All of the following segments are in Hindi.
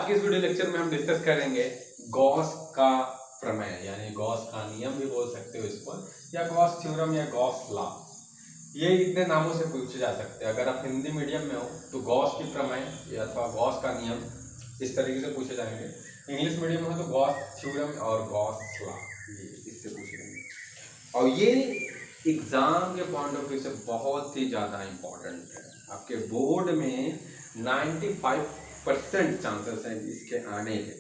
के इस वीडियो लेक्चर में हम डिस्कस करेंगे गॉस का प्रमेय, यानी गॉस का नियम भी बोल सकते हो इसको, या गॉस थ्योरम या गॉस लॉ। ये इतने नामों से पूछे जा सकते हैं। अगर आप हिंदी मीडियम में हो तो गॉस की प्रमेय अथवा गॉस का नियम इस तरीके से पूछे जाएंगे। इंग्लिश मीडियम में हो तो गॉस थ्योरम और गॉस लॉ, ये इससे पूछे जाएंगे। और ये एग्जाम के पॉइंट ऑफ व्यू से बहुत ही ज़्यादा इम्पोर्टेंट है। आपके बोर्ड में 95% चांसेस हैं इसके आने के,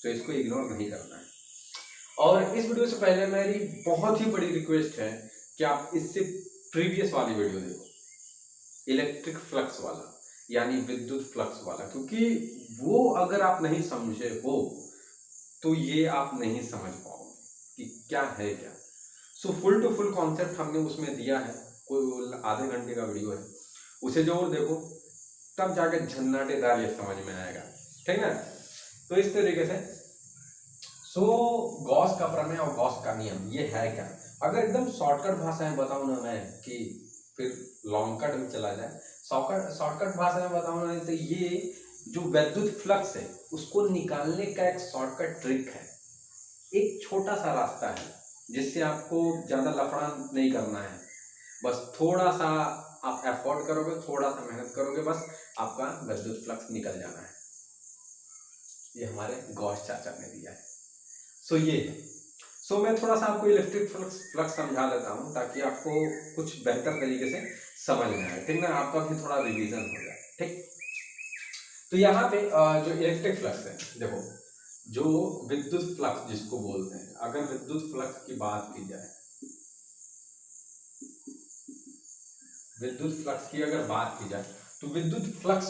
तो इसको इग्नोर नहीं करना है। और इस वीडियो से पहले मेरी बहुत ही बड़ी रिक्वेस्ट है कि आप इससे प्रीवियस वाली वीडियो देखो, इलेक्ट्रिक फ्लक्स वाला, यानी विद्युत फ्लक्स वाला, क्योंकि वो अगर आप नहीं समझे हो तो ये आप नहीं समझ पाओगे कि क्या है क्या। So full to full concept हमने उसमें दिया है, कोई आधे घंटे का वीडियो है, उसे जरूर देखो, तब जाके झन्नाटेदार ये समझ में आएगा, ठीक ना। तो इस तरीके से गॉस का प्रमेय और गॉस का नियम ये है क्या। अगर एकदम शॉर्टकट भाषा में बताऊं ना मैं, कि फिर लॉन्ग कट में चला जाए, शॉर्टकट भाषा में बताऊं ना, तो ये जो विद्युत फ्लक्स है उसको निकालने का एक शॉर्टकट ट्रिक है। एक छोटा सा रास्ता है जिससे आपको ज़्यादा लफड़ा नहीं करना है, बस थोड़ा सा आप एफर्ट करोगे, थोड़ा सा मेहनत करोगे, बस आपका विद्युत फ्लक्स निकल जाना है। ये हमारे गॉस चाचा ने दिया है। ये है। मैं थोड़ा सा आपको इलेक्ट्रिक फ्लक्स समझा देता हूँ ताकि आपको कुछ बेहतर तरीके से समझ में आए, ठीक ना, आपका भी थोड़ा रिवीजन हो जाए, ठीक। तो यहाँ पे जो इलेक्ट्रिक फ्लक्स है, देखो, जो विद्युत फ्लक्स जिसको बोलते हैं, अगर विद्युत फ्लक्स की बात की जाए, विद्युत फ्लक्स की अगर बात की जाए तो विद्युत फ्लक्स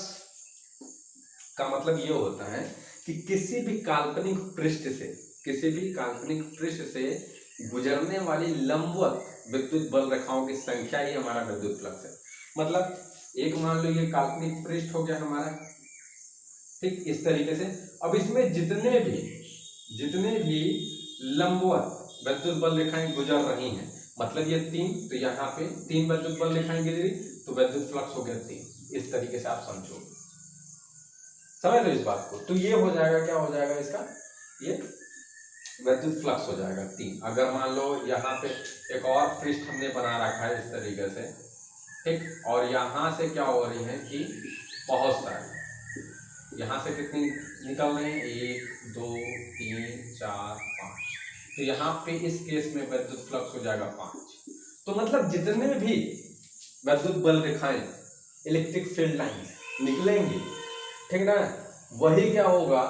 का मतलब ये होता है कि किसी भी काल्पनिक पृष्ठ से गुजरने वाली लंबवत विद्युत बल रेखाओं की संख्या ही हमारा विद्युत फ्लक्स है। मतलब एक मान लो ये काल्पनिक पृष्ठ हो गया हमारा, ठीक, इस तरीके से। अब इसमें जितने भी लंबवत विद्युत बल रेखाएं गुजर रही हैं, मतलब ये 3, तो यहाँ पे 3 विद्युत बल रेखाएं गुजरी तो विद्युत फ्लक्स हो गया 3। इस तरीके से आप समझो, समझ लो इस बात को। तो ये हो जाएगा, क्या हो जाएगा इसका, ये विद्युत फ्लक्स हो जाएगा 3। अगर मान लो यहाँ पे एक और पृष्ठ हमने बना रखा है इस तरीके से, ठीक, और यहाँ से क्या हो रही है कि बहुत सारे, यहाँ से कितनी निकल रहे हैं, 1 2 3 4 5, तो यहाँ पे इस केस में विद्युत फ्लक्स हो जाएगा 5। तो मतलब जितने भी विद्युत बल रेखाएं, इलेक्ट्रिक फील्ड लाइन निकलेंगी, ठीक ना, वही क्या होगा,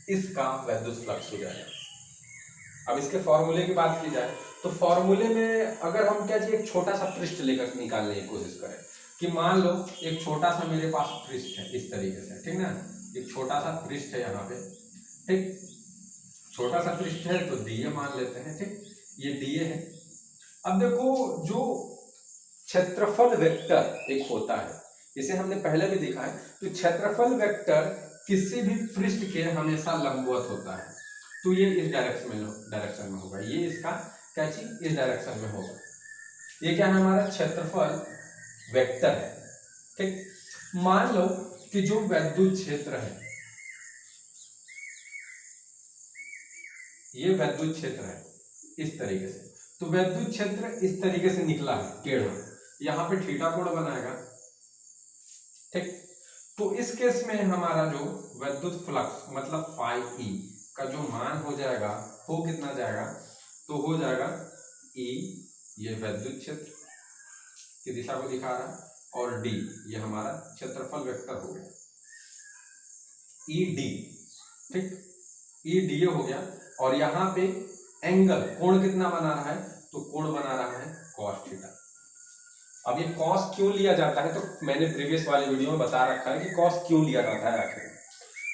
इसका विद्युत फ्लक्स हो जाएगा। अब इसके फॉर्मूले की बात की जाए तो फॉर्मूले में अगर हम क्या चाहिए, एक छोटा सा पृष्ठ लेकर निकालने की कोशिश करें, कि मान लो एक छोटा सा मेरे पास पृष्ठ है इस तरीके से, ठीक ना, एक छोटा सा पृष्ठ है यहाँ पे, ठीक, छोटा सा पृष्ठ है तो डीए मान लेते हैं, ठीक, ये डीए है। अब देखो, जो क्षेत्रफल वेक्टर एक होता है, इसे हमने पहले भी देखा है, तो क्षेत्रफल वेक्टर किसी भी पृष्ठ के हमेशा लंबवत होता है। तो ये इस डायरेक्शन में होगा, ये इसका क्या चीज इस डायरेक्शन में होगा। ये क्या है, हमारा क्षेत्रफल वेक्टर है, ठीक। मान लो कि जो विद्युत क्षेत्र है, ये विद्युत क्षेत्र है इस तरीके से, तो विद्युत क्षेत्र इस तरीके से निकला है टेढ़ा, यहाँ पे थीटा कोण बनाएगा, ठीक। तो इस केस में हमारा जो विद्युत फ्लक्स मतलब फाई ई का जो मान हो जाएगा, वो कितना जाएगा, तो हो जाएगा ई, ये विद्युत क्षेत्र की दिशा को दिखा रहा है, और डी ये हमारा क्षेत्रफल वेक्टर हो गया, ई डी, ठीक, ई डी हो गया। और यहाँ पे एंगल कोण कितना बना रहा है, तो कोण बना रहा है कॉस थीटा। अब ये कॉस क्यों लिया जाता है, तो मैंने प्रीवियस वाले वीडियो में बता रखा है कि कॉस क्यों लिया जाता है आखिर,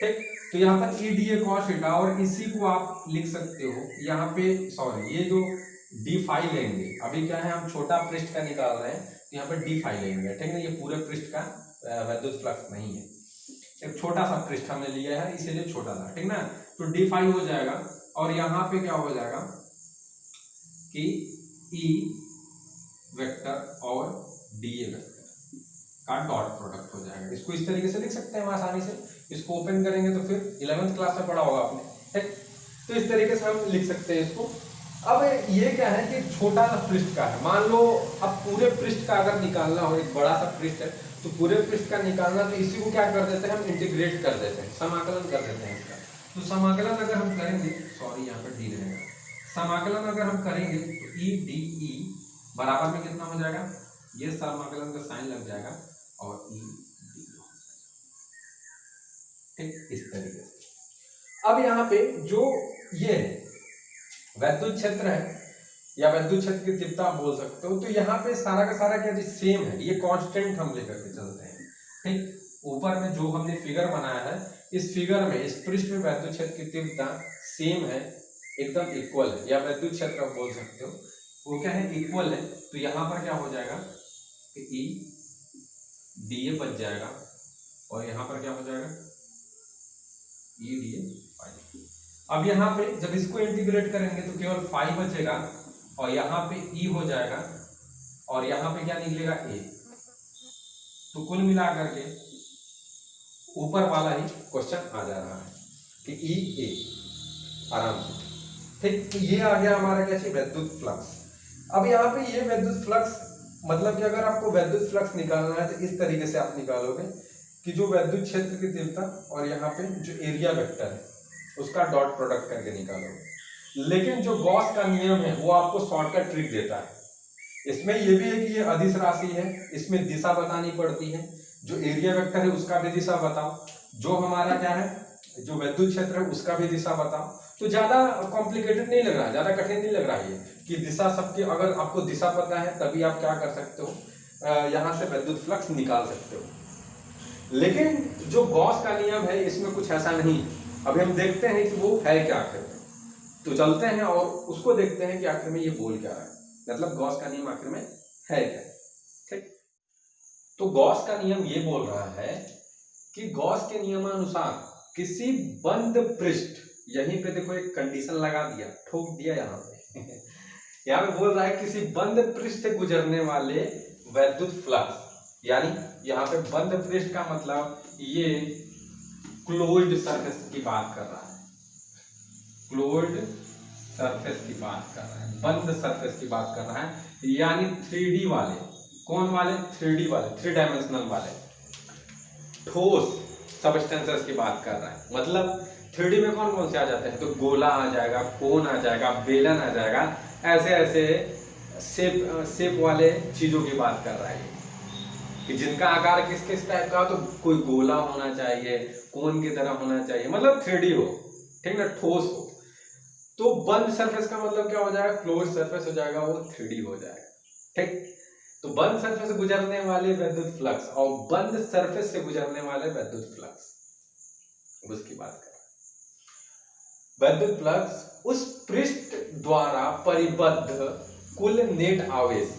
ठीक। तो यहाँ पर E D A cos theta, और इसी को आप लिख सकते हो यहाँ पे, सॉरी, ये जो डी फाई लेंगे, अभी क्या है हम छोटा पृष्ठ का निकाल रहे हैं, तो यहाँ पर डी फाई लेंगे, ठीक है, ये पूरे पृष्ठ का विद्युत फ्लक्स नहीं है, एक छोटा सा पृष्ठ हमने लिया है इसीलिए छोटा था, ठीक ना। तो डी फाई हो जाएगा, और यहाँ पे क्या हो जाएगा कि ई वेक्टर और डी ए वेक्टर का डॉट प्रोडक्ट हो जाएगा। इसको इस तरीके से लिख सकते हैं हम आसानी से, इसको ओपन करेंगे तो फिर 11th क्लास में पढ़ा होगा आपने, ठीक। तो इस तरीके से हम लिख सकते हैं इसको। अब ये क्या है कि छोटा सा पृष्ठ का है, मान लो अब पूरे पृष्ठ का अगर निकालना हो, एक बड़ा सा पृष्ठ है तो पूरे पृष्ठ का निकालना, तो इसी को क्या कर देते हैं हम, इंटीग्रेट कर देते हैं, समाकलन कर देते हैं इसका। तो समाकलन अगर हम करेंगे, सॉरी यहाँ पर डी रहेगा, समाकलन अगर हम करेंगे तो ई डी ई बराबर में कितना हो जाएगा, ये समाकलन का साइन लग जाएगा और ई डी हो जाएगा, ठीक, इस तरीके से। अब यहाँ पे जो ये वैद्युत क्षेत्र है या वैद्युत क्षेत्र की तीव्रता आप बोल सकते हो, तो यहाँ पे सारा का सारा क्या सेम है, ये कांस्टेंट हम लेकर के चलते हैं, ठीक। ऊपर में जो हमने फिगर बनाया है, इस फिगर में इस पृष्ठ में वैद्युत क्षेत्र की तीव्रता सेम है, एकदम इक्वल है, या वैद्युत क्षेत्र आप बोल सकते हो, वो क्या है, इक्वल है। तो यहाँ पर क्या हो जाएगा कि ई डी ए बच जाएगा और यहाँ पर क्या हो जाएगा, ई डी ए फाइव। अब यहाँ पे जब इसको इंटीग्रेट करेंगे तो केवल 5 बचेगा और यहाँ पे ई हो जाएगा और यहाँ पे क्या निकलेगा, ए। तो कुल मिलाकर के ऊपर वाला ही क्वेश्चन आ जा रहा है कि ई ए आराम से, ठीक। तो ये आ गया हमारा क्या चाहिए, वैद्युत फ्लक्स। अब यहाँ पे ये वैद्युत फ्लक्स मतलब कि अगर आपको वैद्युत फ्लक्स निकालना है तो इस तरीके से आप निकालोगे कि जो वैद्युत क्षेत्र की तीव्रता और यहाँ पे जो एरिया वेक्टर है उसका डॉट प्रोडक्ट करके निकालोगे। लेकिन जो गॉस का नियम है वो आपको शॉर्टकट ट्रिक देता है। इसमें ये भी है कि ये अदिश राशि है, इसमें दिशा बतानी पड़ती है, जो एरिया वेक्टर है उसका भी दिशा बताओ, जो हमारा क्या है जो वैद्युत क्षेत्र है उसका भी दिशा बताओ। तो ज्यादा कॉम्प्लिकेटेड नहीं लग रहा है, ज्यादा कठिन नहीं लग रहा है ये कि दिशा सबके, अगर आपको दिशा पता है तभी आप क्या कर सकते हो, यहाँ से वैद्युत फ्लक्स निकाल सकते हो। लेकिन जो गॉस का नियम है इसमें कुछ ऐसा नहीं। अभी हम देखते हैं कि वो है क्या आखिर में, तो चलते हैं और उसको देखते हैं कि आखिर में ये बोल क्या रहा है, मतलब गॉस का नियम आखिर में है क्या, ठीक। तो गॉस का नियम ये बोल रहा है कि गॉस के नियमानुसार किसी बंद पृष्ठ, यहीं पे देखो एक कंडीशन लगा दिया, ठोक दिया यहाँ पे यहाँ पे बोल रहा है किसी बंद पृष्ठ से गुजरने वाले वैद्युत फ्लक्स, यानी यहाँ पे बंद पृष्ठ का मतलब ये क्लोज्ड सरफेस की बात कर रहा है, क्लोज्ड सरफेस की बात कर रहा है, बंद सरफेस की बात कर रहा है, यानी 3D वाले, कौन वाले, 3D वाले, 3 डायमेंशनल वाले ठोस सबस्टेंसेस की बात कर रहा है। मतलब 3D में कौन कौन से आ जाते हैं, तो गोला आ जाएगा, कोन आ जाएगा, बेलन आ जाएगा, ऐसे ऐसे शेप वाले चीजों की बात कर रहा है कि जिनका आकार किस किस टाइप का, तो कोई गोला होना चाहिए, कोन की तरह होना चाहिए, मतलब 3D हो, ठीक ना, ठोस हो। तो बंद सरफेस का मतलब क्या हो जाएगा, क्लोज सरफेस हो जाएगा, वो 3D हो जाएगा, ठीक। तो बंद सरफेस से गुजरने वाले वैद्युत फ्लक्स और बंद सरफेस से गुजरने वाले वैद्युत फ्लक्स, उसकी बात कर रहा है। वैद्युत फ्लक्स उस पृष्ठ द्वारा परिबद्ध कुल नेट आवेश,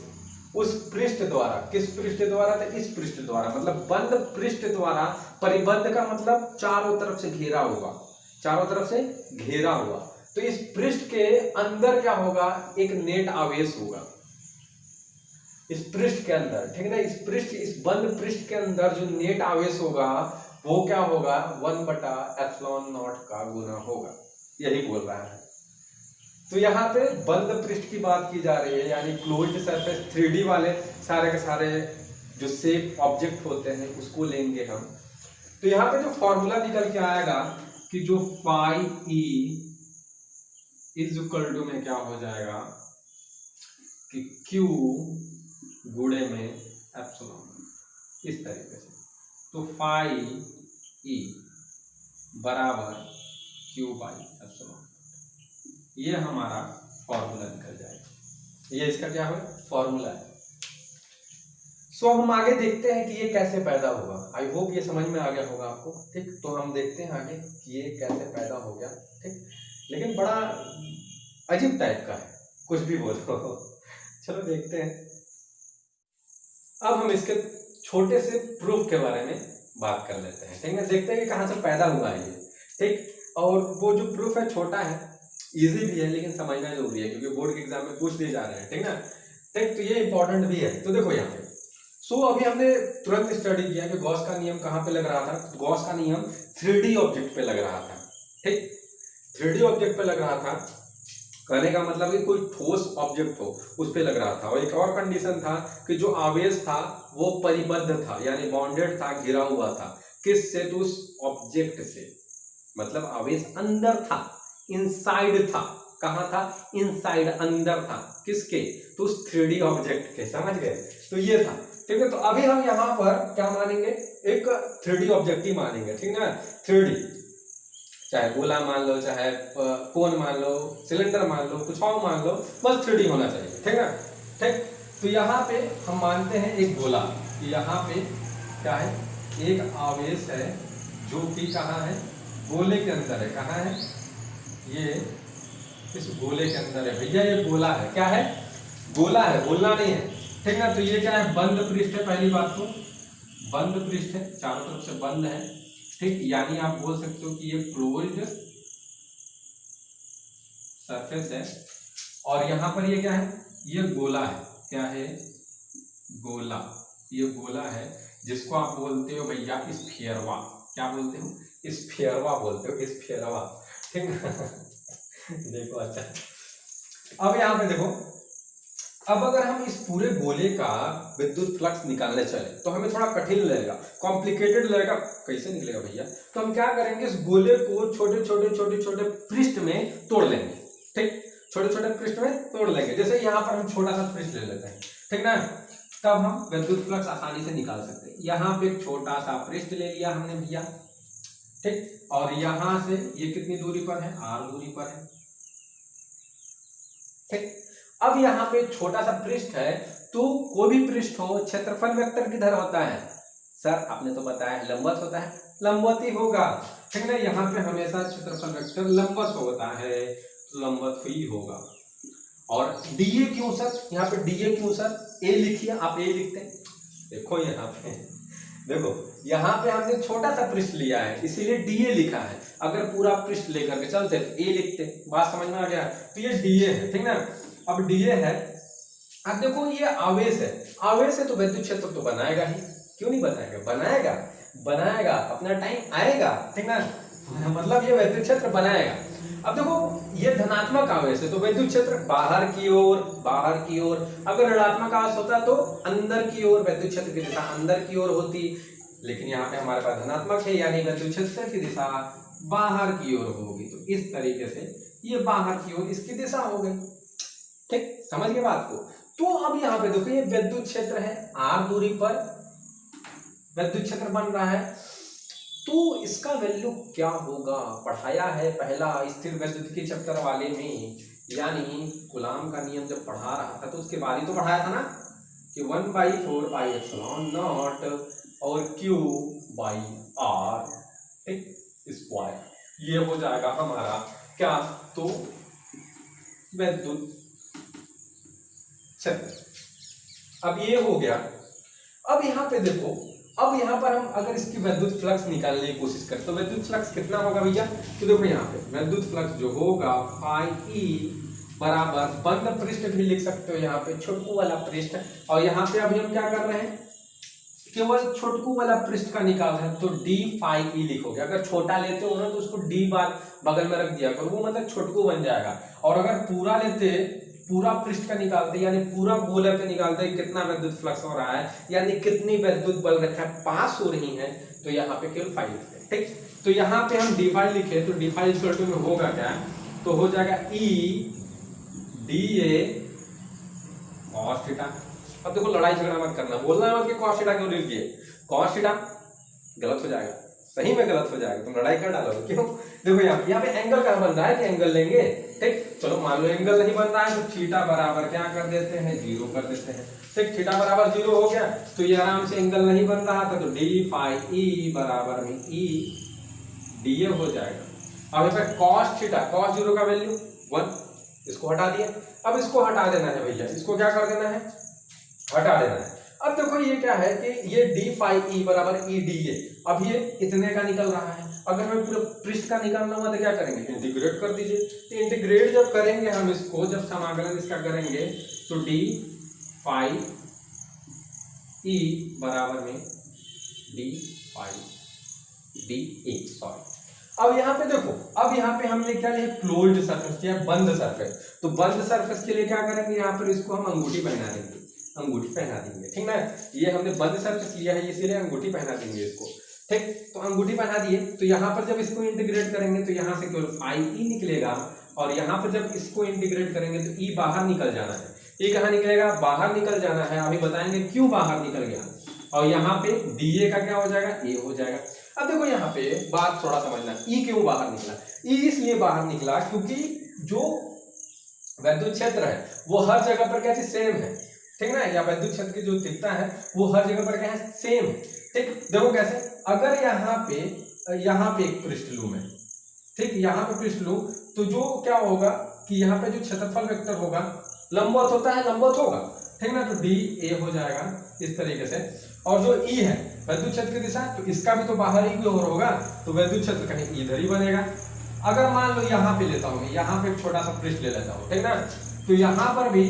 उस पृष्ठ द्वारा, किस पृष्ठ द्वारा, तो इस पृष्ठ द्वारा, मतलब बंद पृष्ठ द्वारा, परिबद्ध का मतलब चारों तरफ से घेरा हुआ, चारों तरफ से घेरा हुआ। तो इस पृष्ठ के अंदर क्या होगा, एक नेट आवेश होगा इस पृष्ठ के अंदर, ठीक है ना। इस पृष्ठ, इस बंद पृष्ठ के अंदर जो नेट आवेश होगा वो क्या होगा, 1/ε0 का गुना होगा, यही बोल रहा है। तो यहाँ पे बंद पृष्ठ की बात की जा रही है, यानी क्लोज्ड सरफेस, 3D वाले सारे के सारे जो शेप ऑब्जेक्ट होते हैं उसको लेंगे हम। तो यहाँ पे जो फॉर्मूला निकल के आएगा कि जो phi E is equal to में क्या हो जाएगा कि Q गुणे में एप्सिलॉन, इस तरीके से। तो फाई ई बराबर Q बाई एप्सिलॉन, ये हमारा फॉर्मूला निकल जाएगा, ये इसका क्या है, फॉर्मूला है। सो हम आगे देखते हैं कि ये कैसे पैदा होगा। आई होप ये समझ में आ गया होगा आपको, ठीक। तो हम देखते हैं आगे कि ये कैसे पैदा हो गया, ठीक। लेकिन बड़ा अजीब टाइप का है, कुछ भी बोलो चलो देखते हैं। अब हम इसके छोटे से प्रूफ के बारे में बात कर लेते हैं, ठीक है। देखते हैं कि कहाँ से पैदा हुआ है ये, ठीक। और वो जो प्रूफ है छोटा है, इजी भी है, लेकिन समझना जरूरी है क्योंकि बोर्ड के एग्जाम में पूछ दिए जा रहे हैं, ठीक ना, ठीक। तो ये इंपॉर्टेंट भी है। तो देखो यहाँ पे सो अभी हमने तुरंत स्टडी किया कि गॉस का नियम कहाँ पे लग रहा था। गॉस का नियम 3D ऑब्जेक्ट पे लग रहा था, ठीक, 3D ऑब्जेक्ट पे लग रहा था। कहने का मतलब कि कोई ठोस ऑब्जेक्ट हो उस पे लग रहा था। और एक और कंडीशन था कि जो आवेश था वो परिबद्ध था, यानी बाउंडेड था, घिरा हुआ था। किससे? तो उस ऑब्जेक्ट से, मतलब आवेश अंदर था, इनसाइड था। कहाँ था? इनसाइड, अंदर था। किसके? तो उस 3D ऑब्जेक्ट के, समझ गए? तो ये था, ठीक है। तो अभी हम यहाँ पर क्या मानेंगे? एक 3D ऑब्जेक्ट ही मानेंगे, ठीक है ना। 3D, चाहे गोला मान लो, चाहे कोन मान लो, सिलेंडर मान लो, कुछ और मान लो, बस 3D होना चाहिए, ठीक है, ठीक। तो यहाँ पे हम मानते हैं एक गोला, यहाँ पे क्या है? एक आवेश है जो कि कहाँ है? गोले के अंदर है। कहाँ है? ये इस गोले के अंदर है भैया, ये गोला है। क्या है? गोला है, बोलना नहीं है, ठीक ना। तो ये क्या है? बंद पृष्ठ है। पहली बात तो बंद पृष्ठ है, चारों तरफ से बंद है, ठीक, यानी आप बोल सकते हो कि ये क्लोज्ड सरफेस है। और यहां पर ये क्या है? ये गोला है। क्या है? गोला। ये गोला है जिसको आप बोलते हो भैया स्फीयरवा। क्या बोलते हो? स्फीयरवा बोलते हो, स्फीयरवा, ठीक है। देखो, अच्छा, अब यहाँ पे देखो, अब अगर हम इस पूरे गोले का विद्युत फ्लक्स निकालने चले तो हमें थोड़ा कठिन लगेगा, कॉम्प्लिकेटेड लगेगा। कैसे निकलेगा भैया? तो हम क्या करेंगे? इस गोले को छोटे छोटे छोटे छोटे पृष्ठ में तोड़ लेंगे, ठीक, छोटे छोटे पृष्ठ में तोड़ लेंगे। जैसे यहाँ पर हम छोटा सा पृष्ठ ले लेते हैं, ठीक ना, तब हम विद्युत फ्लक्स आसानी से निकाल सकते हैं। यहाँ पे एक छोटा सा पृष्ठ ले लिया हमने भैया, ठीक, और यहां से ये कितनी दूरी पर है? r दूरी पर है, ठीक। अब यहाँ पे छोटा सा पृष्ठ है, तो कोई भी पृष्ठ हो, क्षेत्रफल वेक्टर किधर होता है? सर आपने तो बताया लंबवत होता है, लंबवत ही होगा, ठीक ना। यहाँ पे हमेशा क्षेत्रफल वेक्टर लंबवत होता है, तो लंबवत ही होगा। और डीए क्यों सर? यहाँ पे डीए क्यों सर? ए लिखिए, आप ए लिखते हैं। देखो यहाँ पे, देखो यहाँ पे हमने छोटा सा पृष्ठ लिया है, इसीलिए डीए लिखा है। अगर पूरा पृष्ठ लेकर के चलते तो ए लिखते। बात समझ में आ गया? तो ये डीए है, ठीक ना। अब डीए है, अब देखो ये आवेश है, आवेश है तो विद्युत क्षेत्र तो बनाएगा ही। क्यों नहीं बनाएगा? बनाएगा, बनाएगा, अपना टाइम आएगा, ठीक ना। मतलब ये विद्युत क्षेत्र बनाएगा। अब देखो ये धनात्मक आवेश है तो विद्युत क्षेत्र बाहर की ओर, बाहर की ओर। अगर ऋणात्मक आवेश होता तो अंदर की ओर, विद्युत क्षेत्र की दिशा अंदर की ओर होती। लेकिन यहाँ पे हमारे पास धनात्मक है, यानी विद्युत क्षेत्र की दिशा बाहर की ओर होगी। तो इस तरीके से ये बाहर की ओर इसकी दिशा हो गई, ठीक, समझ गए बात को। तो अब यहाँ पे देखो ये विद्युत क्षेत्र है, r दूरी पर विद्युत क्षेत्र बन रहा है, तो इसका वैल्यू क्या होगा? पढ़ाया है पहला स्थिर विद्युत चैप्टर वाले में, यानी कूलाम का नियम जब पढ़ा रहा था तो उसके बारे तो पढ़ाया था ना कि 1/4πε0 और Q/r, ठीक, स्क्वायर। ये हो जाएगा हमारा क्या? तो विद्युत क्षेत्र। अब ये हो गया। अब यहाँ पे देखो, अब यहाँ पर हम अगर इसकी विद्युत फ्लक्स निकालने की कोशिश करें तो विद्युत फ्लक्स कितना होगा भैया? तो देखो यहाँ पे विद्युत फ्लक्स जो होगा φe बराबर, बंद पृष्ठ भी लिख सकते हो यहाँ पे, छोटकू वाला पृष्ठ। और यहाँ पे अभी हम क्या कर रहे हैं? केवल छोटकू वाला पृष्ठ का निकाल रहे हैं, तो d φe लिखोगे। अगर छोटा लेते हो ना तो उसको d बार बगल में रख दिया करो, वो मतलब छोटकू बन जाएगा। और अगर पूरा लेते, पूरा पृष्ठ का निकालते, यानी पूरा गोले पे निकालते कितना विद्युत फ्लक्स हो रहा है, यानी कितनी विद्युत बल रेखा पास हो रही है, तो यहाँ पे केवल फाई लिखते हैं, ठीक। तो यहाँ पे हम डी फाई लिखे तो डी फाई इक्वल टू में होगा क्या? तो हो जाएगा E D A cos theta. अब देखो लड़ाई झगड़ा मत करना, बोलना मत कि कॉस थीटा क्यों लिख दिए। कॉस थीटा गलत हो जाएगा, सही में गलत हो जाएगा, तुम लड़ाई कर डालोगे। क्यों? देखो यहाँ पे एंगल कहाँ बन रहा है कि एंगल लेंगे, ठीक। चलो मान लो एंगल नहीं बन रहा है तो थीटा बराबर क्या कर देते हैं? 0 कर देते हैं, ठीक। थीटा बराबर 0 हो गया तो ये आराम से एंगल नहीं बन रहा था, तो डी फाई ई बराबर में ई डी ए हो जाएगा। अब यहाँ पे कॉस थीटा, कॉस 0 का वैल्यू 1, इसको हटा दिया। अब इसको हटा देना है भैया, इसको क्या कर देना है? हटा देना है। अब देखो ये क्या है कि ये डी फाई ई बराबर ई डी ए, अब ये इतने का निकल रहा है। अगर हमें पूरे पृष्ठ का निकालना हुआ तो क्या करेंगे? इंटीग्रेट कर दीजिए। तो इंटीग्रेट जब करेंगे हम इसको, जब समाकलन इसका करेंगे तो डी फाई ई बराबर में D phi D A, sorry. अब यहाँ पे देखो, अब यहाँ पे हमने क्या लिया, क्लोज्ड सरफेस किया, बंद सरफेस। तो बंद सरफेस के लिए क्या करेंगे, यहाँ पर इसको हम अंगूठी पहना देंगे, अंगूठी पहना देंगे, ठीक ना। ये हमने बंद सरफेस लिया है इसीलिए अंगूठी पहना देंगे इसको, ठीक। तो अंगूठी पहना दिए, तो यहाँ पर जब इसको इंटीग्रेट करेंगे तो यहाँ से केवल फाई ई निकलेगा, और यहाँ पर जब इसको इंटीग्रेट करेंगे तो ई बाहर निकल जाना है। ये कहाँ निकलेगा, बाहर निकल जाना है। अभी बताएंगे क्यों बाहर निकल गया। और यहाँ पे डी ए का क्या हो जाएगा, ए हो जाएगा। अब देखो यहाँ पे बात थोड़ा समझना, ई क्यों बाहर निकला। ई इसलिए बाहर निकला क्योंकि जो वैद्युत क्षेत्र है वो हर जगह पर क्या चीज सेम है, ठीक ना। या वैद्युत क्षेत्र की जो तीव्रता है वो हर जगह पर क्या है, सेम है, ठीक। देखो कैसे, अगर यहाँ पे एक पृष्ठ लूं मैं, ठीक, यहाँ पे पृष्ठ लूं तो जो क्या होगा कि यहाँ पे जो क्षेत्रफल वेक्टर होगा लंबवत होता है, लंबवत होगा, ठीक ना। तो डी ए हो जाएगा इस तरीके से। और जो ई है वैद्युत क्षेत्र की दिशा, तो इसका भी तो बाहर ही ओर होगा, तो वैद्युत क्षेत्र कहीं इधर ही बनेगा। अगर मान लो यहाँ पे लेता हूँ, यहाँ पे एक छोटा सा पृष्ठ ले लेता हूँ, ठीक ना। तो यहाँ पर भी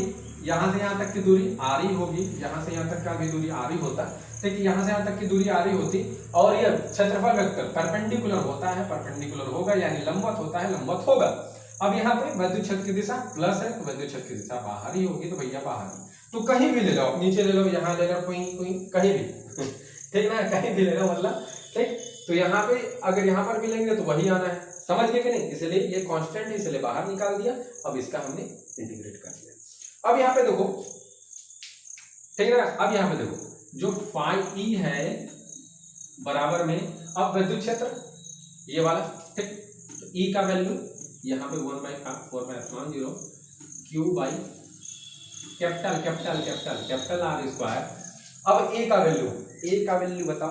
यहाँ से यहाँ तक की दूरी आर ही होगी, यहाँ से यहाँ तक का भी दूरी आर ही होता, ठीक। यहाँ से यहाँ तक की दूरी आर ही होती, और यह क्षेत्रफल वेक्टर परपेंडिकुलर होता है, परपेंडिकुलर होगा यानी लंबवत होता है, लंबवत होगा। अब यहाँ पे वैद्युत क्षेत्र की दिशा प्लस है, तो वैद्युत क्षेत्र की दिशा बाहर ही होगी, तो भैया बाहर ही। तो कहीं भी ले जाओ, नीचे ले लो, यहाँ ले लो, कहीं भी ठीक ना, कहीं भी ले लो, मतलब ठीक। तो यहाँ पे अगर यहाँ पर भी लेंगे तो वही आना है, समझ गए कि नहीं। इसलिए ये कांस्टेंट है, इसलिए बाहर निकाल दिया। अब इसका हमने इंटीग्रेट कर दिया। अब यहाँ पे देखो, ठीक है ना। अब यहाँ पे देखो जो फाई ई है बराबर में, अब वैद्युत क्षेत्र ये वाला, ठीक। तो ई का वैल्यू यहाँ पे 1/4πε0 Q by capital R square. अब ए का वैल्यू बताओ।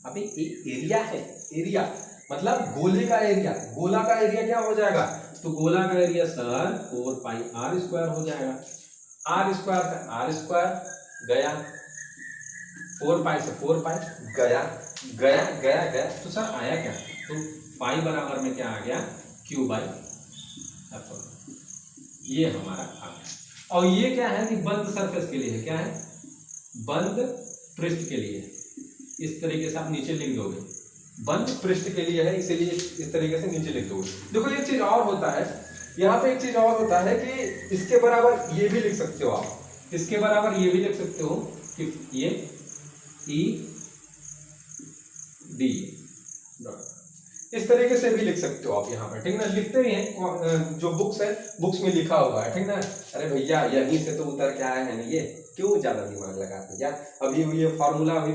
अभी एरिया है, एरिया मतलब गोले का एरिया, गोला का एरिया क्या हो जाएगा, तो गोला का एरिया सर 4πr² हो जाएगा। आर स्क्वायर से आर स्क्वायर गया, 4π से 4π गया गया गया गया, तो सर आया क्या, तो पाई बराबर में क्या आ गया, क्यू बाई एफ। ये हमारा आ गया। और ये क्या है कि बंद सरफेस के लिए है, क्या है, बंद पृष्ठ के लिए। इस तरीके से आप नीचे लिख दोगे, बंद पृष्ठ के लिए है, इसीलिए इस तरीके से नीचे लिख दोगे। देखो एक चीज और होता है, यहाँ पे एक चीज और होता है कि इसके बराबर ये भी लिख सकते हो आप, इसके बराबर ये भी लिख सकते हो कि ये ई डी, इस तरीके से भी लिख सकते हो आप यहाँ पर, ठीक ना। लिखते ही हैं, जो बुक्स है बुक्स में लिखा हुआ है, ठीक ना। अरे भैया यहीं से तो उतर के आया है ना, ये क्यों ज्यादा दिमाग लगाते भैया। अभी ये फार्मूला अभी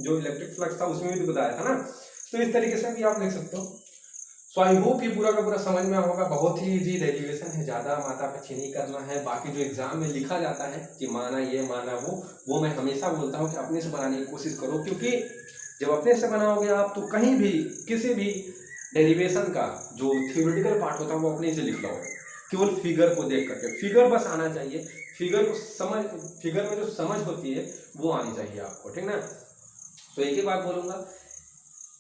जो इलेक्ट्रिक फ्लक्स था उसमें भी बताया था ना, तो इस तरीके से भी आप लिख सकते हो। सो आई होप ये पूरा का पूरा समझ में होगा। बहुत ही इजी डेरिवेशन है, ज्यादा माथा पच्ची नहीं करना है। बाकी जो एग्जाम में लिखा जाता है कि माना ये माना वो मैं हमेशा बोलता हूँ कि अपने से बनाने की कोशिश करो, क्योंकि जब अपने से बनाओगे आप तो कहीं भी किसी भी डेरिवेशन का जो थ्योरेटिकल पार्ट होता है वो अपने से लिख लो, केवल फिगर को देख करके। फिगर बस आना चाहिए, फिगर को समझ, फिगर में जो समझ होती है वो आनी चाहिए आपको, ठीक ना। तो एक ही बात बोलूँगा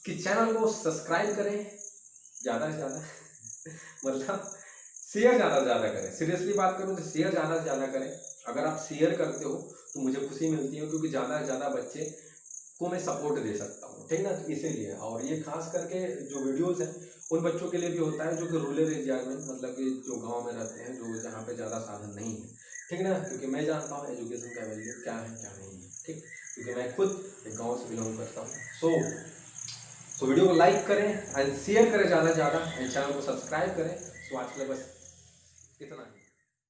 कि चैनल को सब्सक्राइब करें ज़्यादा से ज़्यादा मतलब शेयर ज़्यादा से ज़्यादा करें। सीरियसली बात करूँ तो शेयर ज़्यादा से ज़्यादा करें। अगर आप शेयर करते हो तो मुझे खुशी मिलती है, क्योंकि ज़्यादा से ज़्यादा बच्चे को मैं सपोर्ट दे सकता हूँ, ठीक ना। तो इसीलिए, और ये खास करके जो वीडियोस हैं उन बच्चों के लिए भी होता है जो कि रूरल एरिया में, मतलब कि जो गांव में रहते हैं, जो जहाँ पे ज़्यादा साधन नहीं है, ठीक ना। क्योंकि मैं जानता हूँ एजुकेशन का वैल्यू क्या है क्या नहीं है, ठीक, क्योंकि मैं खुद एक गाँव से बिलोंग करता हूँ। सो वीडियो को लाइक करें एंड शेयर करें ज़्यादा से ज़्यादा, एंड चैनल को सब्सक्राइब करें। सो आज के लिए बस इतना ही।